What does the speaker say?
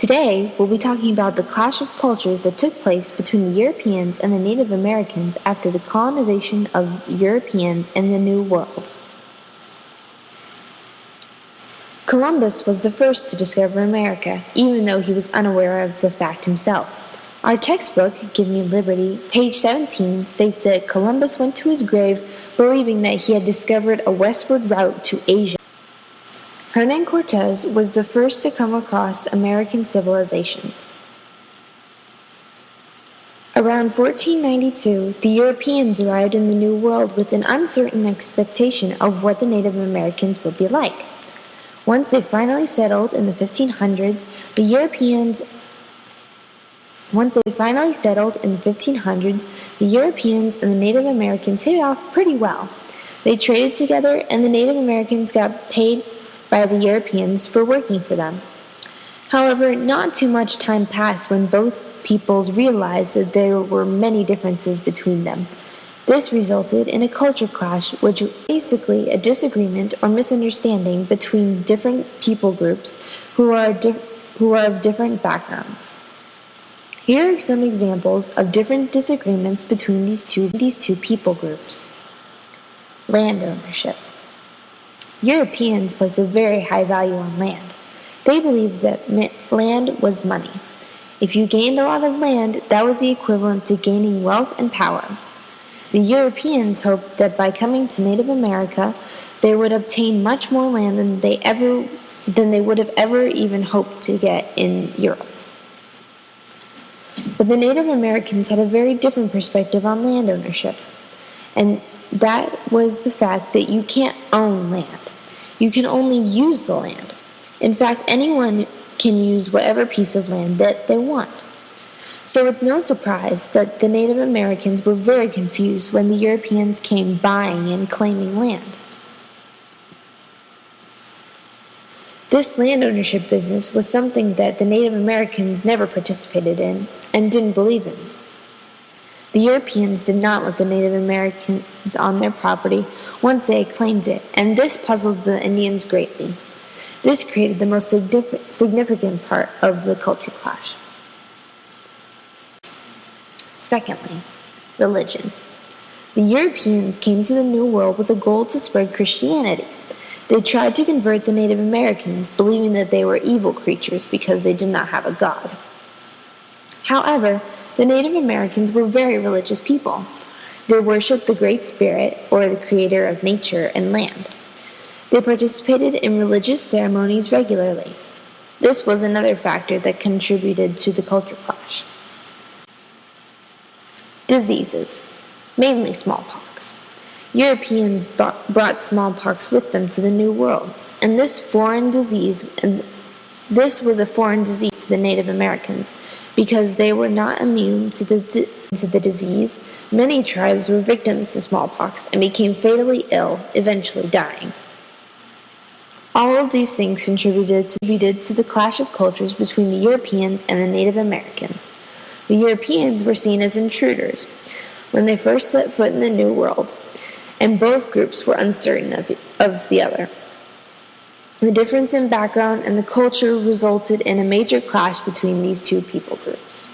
Today, we'll be talking about the clash of cultures that took place between the Europeans and the Native Americans after the colonization of Europeans in the New World. Columbus was the first to discover America, even though he was unaware of the fact himself. Our textbook, Give Me Liberty, page 17, states that Columbus went to his grave believing that he had discovered a westward route to Asia. Hernan Cortez was the first to come across American civilization. Around 1492, the Europeans arrived in the New World with an uncertain expectation of what the Native Americans would be like. Once they finally settled in the 1500s, the Europeans and the Native Americans hit it off pretty well. They traded together, and the Native Americans got paid by the Europeans for working for them. However, not too much time passed when both peoples realized that there were many differences between them. This resulted in a culture clash, which was basically a disagreement or misunderstanding between different people groups who are of different backgrounds. Here are some examples of different disagreements between these two people groups. Land ownership. Europeans placed a very high value on land. They believed that land was money. If you gained a lot of land, that was the equivalent to gaining wealth and power. The Europeans hoped that by coming to Native America, they would obtain much more land than they would have ever even hoped to get in Europe. But the Native Americans had a very different perspective on land ownership, and that was the fact that you can't own land. You can only use the land. In fact, anyone can use whatever piece of land that they want. So it's no surprise that the Native Americans were very confused when the Europeans came buying and claiming land. This land ownership business was something that the Native Americans never participated in and didn't believe in. The Europeans did not let the Native Americans on their property once they had claimed it, and this puzzled the Indians greatly. This created the most significant part of the culture clash. Secondly, religion. The Europeans came to the New World with a goal to spread Christianity. They tried to convert the Native Americans, believing that they were evil creatures because they did not have a god. However, the Native Americans were very religious people. They worshipped the Great Spirit, or the creator of nature and land. They participated in religious ceremonies regularly. This was another factor that contributed to the culture clash. Diseases, mainly smallpox. Europeans brought smallpox with them to the New World, and this was a foreign disease to the Native Americans because they were not immune to the disease. Many tribes were victims to smallpox and became fatally ill, eventually dying. All of these things contributed to the clash of cultures between the Europeans and the Native Americans. The Europeans were seen as intruders when they first set foot in the New World, and both groups were uncertain of the other. The difference in background and the culture resulted in a major clash between these two people groups.